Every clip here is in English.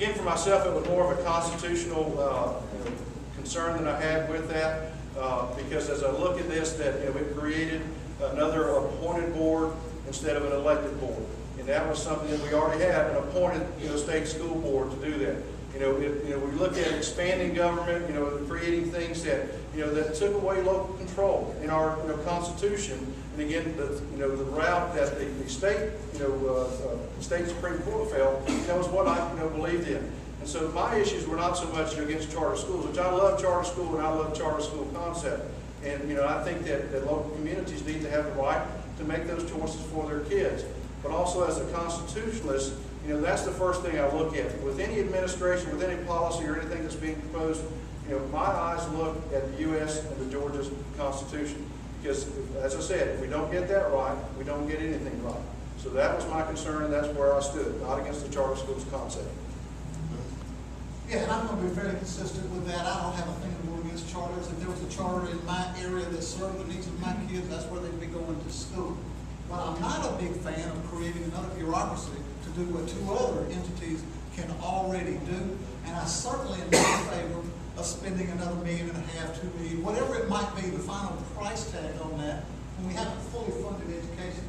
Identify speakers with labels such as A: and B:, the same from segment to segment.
A: again, for myself, it was more of a constitutional concern that I had with that, because as I look at this, that it created another appointed board instead of an elected board. And that was something that we already had, an appointed state school board to do that. We look at expanding government, creating things that that took away local control in our Constitution. And again, the route that the state state Supreme Court fell, that was what I believed in. And so my issues were not so much against charter schools, which I love charter school and I love charter school concept. And I think that local communities need to have the right to make those choices for their kids. But also as a constitutionalist, that's the first thing I look at. With any administration, with any policy or anything that's being proposed, my eyes look at the U.S. and the Georgia's Constitution. Because, as I said, if we don't get that right, we don't get anything right. So that was my concern, and that's where I stood, not against the charter schools concept.
B: Yeah, and I'm going to be very consistent with that. I don't have a thing to go against charters. If there was a charter in my area that served the needs of my kids, that's where they'd be going to school. But I'm not a big fan of creating another bureaucracy to do what two other entities can already do. And I certainly am not in favor of spending another $1.5 million, $2 million, whatever it might be, the final price tag on that, when we haven't fully funded education.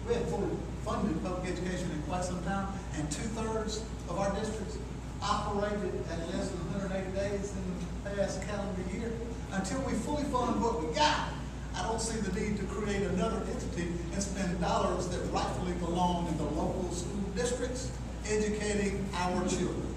B: We haven't fully funded public education in quite some time, and 2/3 of our districts operated at less than 180 days in the past calendar year. Until we fully fund what we got, I don't see the need to create another entity and spend dollars that rightfully belong in the local school districts educating our children.